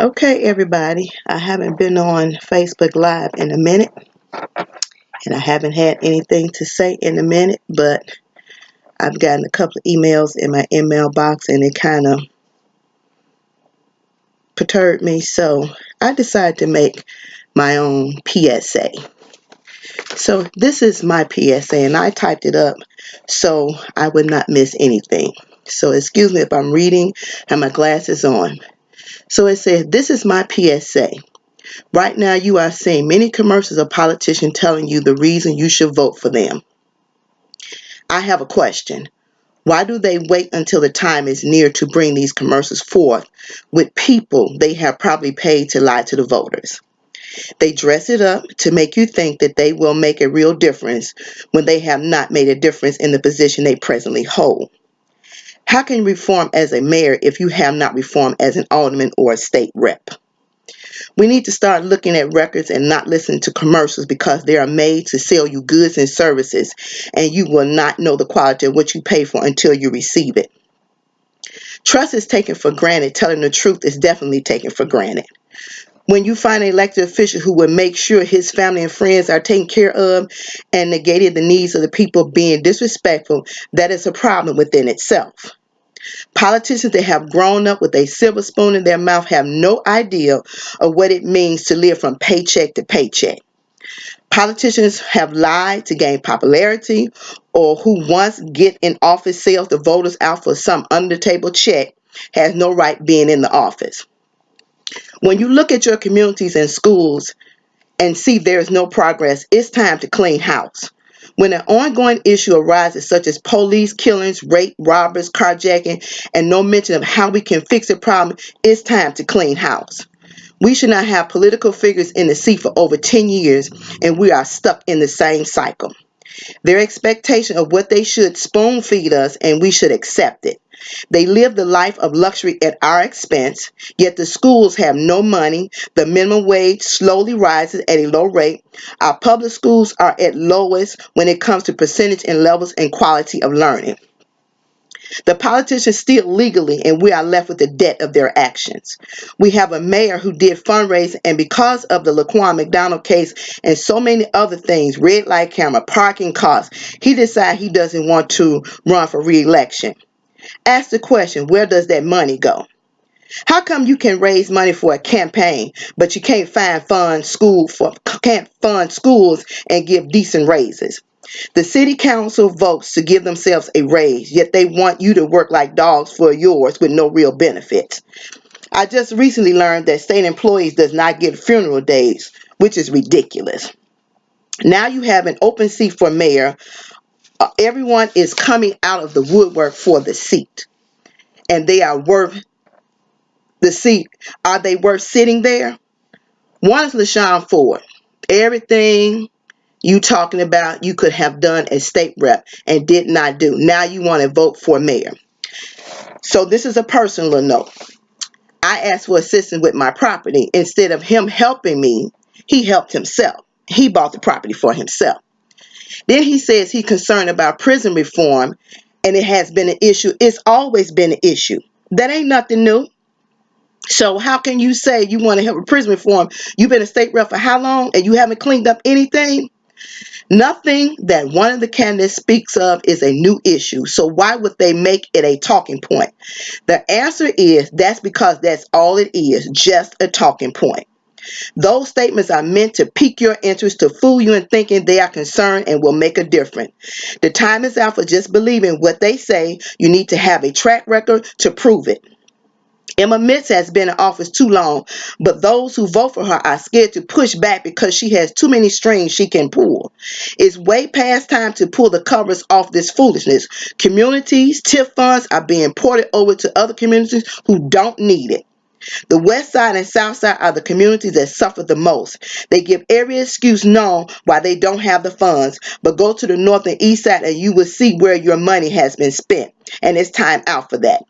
Okay, everybody, I haven't been on Facebook Live in a minute, and I haven't had anything to say in a minute, but I've gotten a couple of emails in my email box, and it kind of perturbed me, so I decided to make my own PSA. So this is my PSA, and I typed it up so I would not miss anything. So excuse me if I'm reading, have my glasses on. So it says, this is my PSA. Right now, you are seeing many commercials of politicians telling you the reason you should vote for them. I have a question. Why do they wait until the time is near to bring these commercials forth with people they have probably paid to lie to the voters? They dress it up to make you think that they will make a real difference when they have not made a difference in the position they presently hold. How can you reform as a mayor if you have not reformed as an alderman or a state rep? We need to start looking at records and not listening to commercials because they are made to sell you goods and services, and you will not know the quality of what you pay for until you receive it. Trust is taken for granted. Telling the truth is definitely taken for granted. When you find an elected official who will make sure his family and friends are taken care of and negated the needs of the people being disrespectful, that is a problem within itself. Politicians that have grown up with a silver spoon in their mouth have no idea of what it means to live from paycheck to paycheck. Politicians have lied to gain popularity, or who once get in office sells the voters out for some under the table check has no right being in the office. When you look at your communities and schools and see there is no progress, it's time to clean house. When an ongoing issue arises, such as police killings, rape, robbers, carjacking, and no mention of how we can fix the problem, it's time to clean house. We should not have political figures in the seat for over 10 years, and we are stuck in the same cycle. Their expectation of what they should spoon feed us, and we should accept it. They live the life of luxury at our expense, yet the schools have no money. The minimum wage slowly rises at a low rate. Our public schools are at lowest when it comes to percentage and levels and quality of learning. The politicians steal legally, and we are left with the debt of their actions. We have a mayor who did fundraising, and because of the Laquan McDonald case and so many other things, red light camera, parking costs, he decided he doesn't want to run for re-election. Ask the question, where does that money go? How come you can raise money for a campaign, but you can't fund schools and give decent raises? The city council votes to give themselves a raise, yet they want you to work like dogs for yours with no real benefits. I just recently learned that state employees does not get funeral days, which is ridiculous. Now you have an open seat for mayor. Everyone is coming out of the woodwork for the seat, and they are worth the seat. Are they worth sitting there? One is LaShawn Ford. Everything you talking about you could have done as state rep and did not do. Now you want to vote for mayor. So this is a personal note. I asked for assistance with my property. Instead of him helping me, he helped himself. He bought the property for himself. Then he says he's concerned about prison reform, and it has been an issue. It's always been an issue. That ain't nothing new. So how can you say you want to help with prison reform? You've been a state rep for how long and you haven't cleaned up anything? Nothing that one of the candidates speaks of is a new issue. So why would they make it a talking point? The answer is that's because that's all it is, just a talking point. Those statements are meant to pique your interest, to fool you in thinking they are concerned and will make a difference. The time is out for just believing what they say. You need to have a track record to prove it. Emma Mitz has been in office too long, but those who vote for her are scared to push back because she has too many strings she can pull. It's way past time to pull the covers off this foolishness. Communities, TIF funds are being ported over to other communities who don't need it. The West Side and South Side are the communities that suffer the most. They give every excuse known why they don't have the funds, but go to the North and East Side and you will see where your money has been spent, and it's time out for that.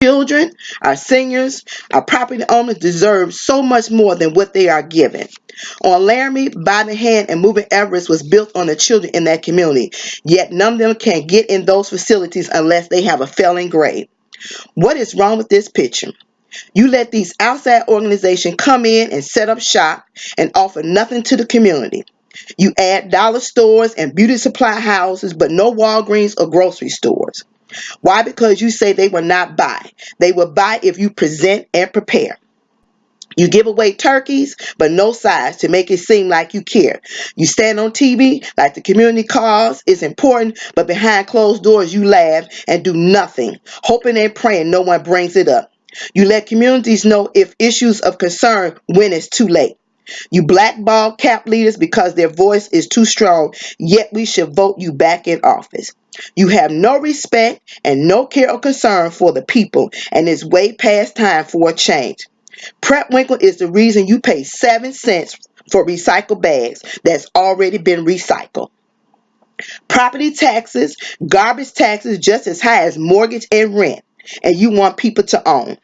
Children, our seniors, our property owners deserve so much more than what they are given. On Laramie, Bobbing Hand, and Moving Everest was built on the children in that community, yet none of them can get in those facilities unless they have a failing grade. What is wrong with this picture? You let these outside organizations come in and set up shop and offer nothing to the community. You add dollar stores and beauty supply houses, but no Walgreens or grocery stores. Why? Because you say they will not buy. They will buy if you present and prepare. You give away turkeys, but no sides to make it seem like you care. You stand on TV like the community cause is important, but behind closed doors you laugh and do nothing, hoping and praying no one brings it up. You let communities know if issues of concern when it's too late. You blackball CAP leaders because their voice is too strong, yet we should vote you back in office. You have no respect and no care or concern for the people, and it's way past time for a change. Prepwinkle is the reason you pay 7 cents for recycled bags that's already been recycled. Property taxes, garbage taxes just as high as mortgage and rent, and you want people to own.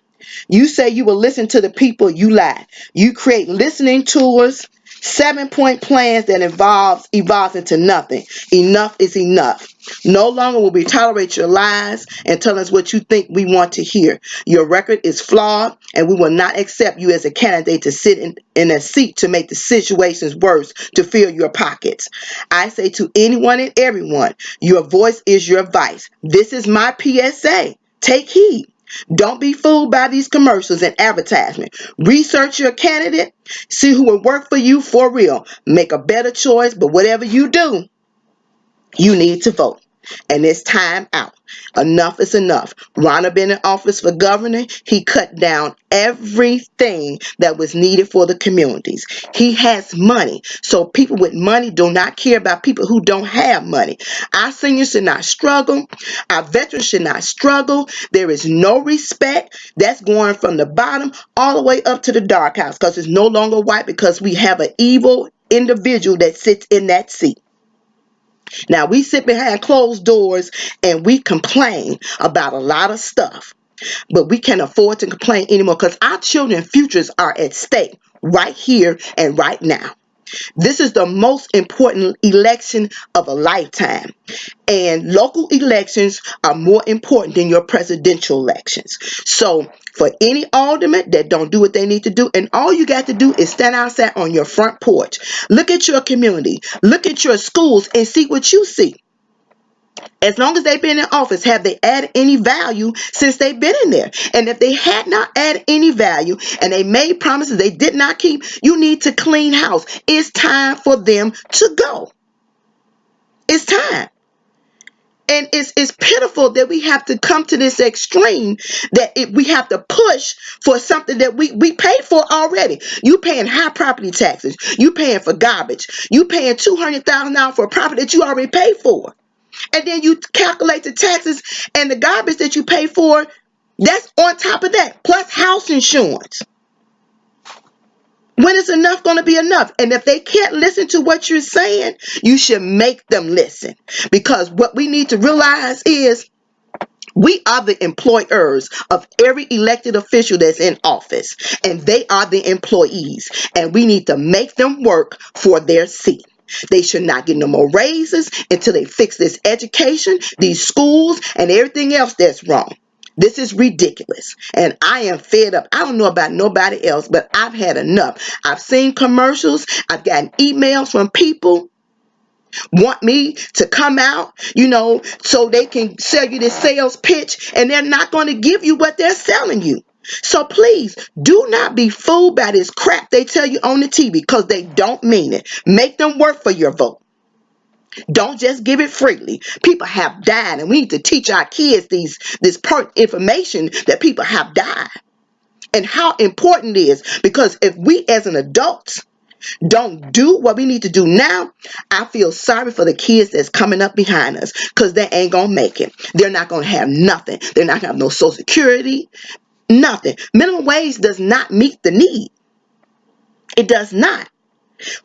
You say you will listen to the people, you lie. You create listening tours, 7-point plans that evolves into nothing. Enough is enough. No longer will we tolerate your lies and tell us what you think we want to hear. Your record is flawed, and we will not accept you as a candidate to sit in a seat to make the situations worse, to fill your pockets. I say to anyone and everyone, your voice is your vice. This is my PSA. Take heed. Don't be fooled by these commercials and advertisement. Research your candidate. See who will work for you for real. Make a better choice, but whatever you do, you need to vote. And it's time out. Enough is enough. Ronald been in office for governor. He cut down everything that was needed for the communities. He has money. So people with money do not care about people who don't have money. Our seniors should not struggle. Our veterans should not struggle. There is no respect. That's going from the bottom all the way up to the dark house, because it's no longer white, because we have an evil individual that sits in that seat. Now, we sit behind closed doors and we complain about a lot of stuff, but we can't afford to complain anymore, because our children's futures are at stake right here and right now. This is the most important election of a lifetime, and local elections are more important than your presidential elections. So for any alderman that don't do what they need to do, and all you got to do is stand outside on your front porch, look at your community, look at your schools, and see what you see. As long as they've been in office, have they added any value since they've been in there? And if they had not added any value and they made promises they did not keep, you need to clean house. It's time for them to go. It's time. And it's pitiful that we have to come to this extreme, that we have to push for something that we paid for already. You paying high property taxes. You paying for garbage. You paying $200,000 for a property that you already paid for. And then you calculate the taxes and the garbage that you pay for. That's on top of that, plus house insurance. When is enough going to be enough? And if they can't listen to what you're saying, you should make them listen. Because what we need to realize is we are the employers of every elected official that's in office. And they are the employees. And we need to make them work for their seat. They should not get no more raises until they fix this education, these schools, and everything else that's wrong. This is ridiculous, and I am fed up. I don't know about nobody else, but I've had enough. I've seen commercials. I've gotten emails from people want me to come out, so they can sell you this sales pitch, and they're not going to give you what they're selling you. So please do not be fooled by this crap they tell you on the TV, because they don't mean it. Make them work for your vote. Don't just give it freely. People have died, and we need to teach our kids this information that people have died and how important it is. Because if we as an adults don't do what we need to do now, I feel sorry for the kids that's coming up behind us, because they ain't gonna make it. They're not gonna have nothing. They're not gonna have no Social Security, nothing. Minimum wage does not meet the need. It does not.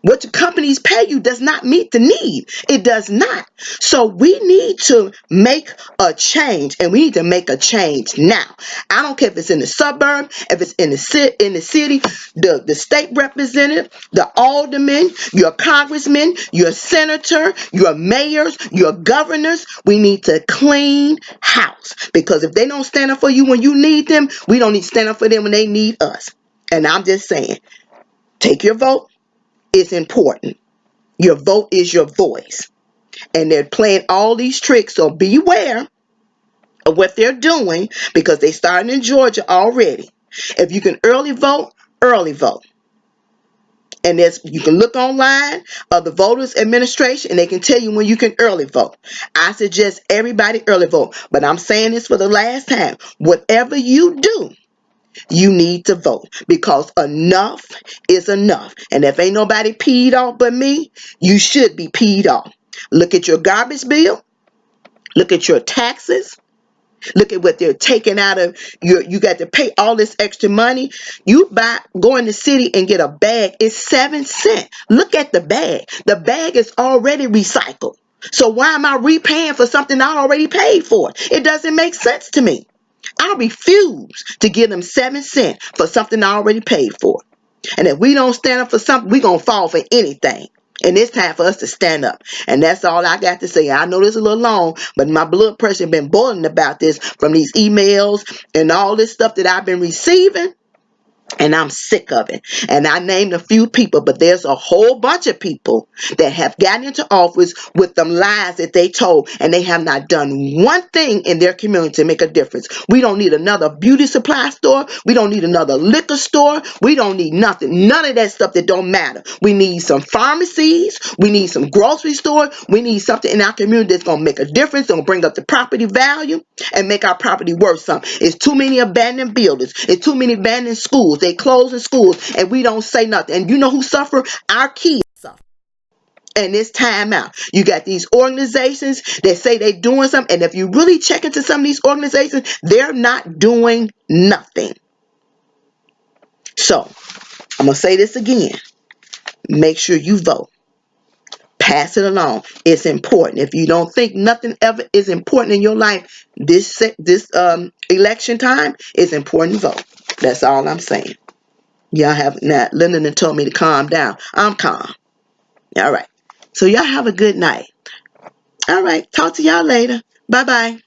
What the companies pay you does not meet the need. It does not. So we need to make a change, and we need to make a change now. I don't care if it's in the suburb, if it's in the city, the state representative, the alderman, your congressman, your senator, your mayors, your governors. We need to clean house, because if they don't stand up for you when you need them, we don't need to stand up for them when they need us. And I'm just saying, take your vote. It's important. Your vote is your voice. And they're playing all these tricks, so beware of what they're doing, because they starting in Georgia already. If you can early vote, early vote. And you can look online of the voters administration, and they can tell you when you can early vote. I suggest everybody early vote, but I'm saying this for the last time. Whatever you do, you need to vote, because enough is enough. And if ain't nobody peed off but me, you should be peed off. Look at your garbage bill. Look at your taxes. Look at what they're taking out of your. You got to pay all this extra money. You go in the city and get a bag. It's 7 cents. Look at the bag. The bag is already recycled. So why am I repaying for something I already paid for? It doesn't make sense to me. I refuse to give them 7 cents for something I already paid for. And if we don't stand up for something, we're going to fall for anything. And it's time for us to stand up. And that's all I got to say. I know this is a little long, but my blood pressure has been boiling about this from these emails and all this stuff that I've been receiving. And I'm sick of it. And I named a few people, but there's a whole bunch of people that have gotten into office with them lies that they told, and they have not done one thing in their community to make a difference. We don't need another beauty supply store. We don't need another liquor store. We don't need nothing. None of that stuff that don't matter. We need some pharmacies. We need some grocery stores. We need something in our community that's going to make a difference, going to bring up the property value and make our property worth something. It's too many abandoned buildings. It's too many abandoned schools. They closing schools and we don't say nothing. And you know who suffer? Our kids suffer. And it's time out. You got these organizations that say they're doing something, and if you really check into some of these organizations, they're not doing nothing. So I'm going to say this again. Make sure you vote. Pass it along. It's important. If you don't think nothing ever is important in your life, this election time, it's important to vote. That's all I'm saying. Y'all have not. Lyndon told me to calm down. I'm calm. All right. So y'all have a good night. All right. Talk to y'all later. Bye-bye.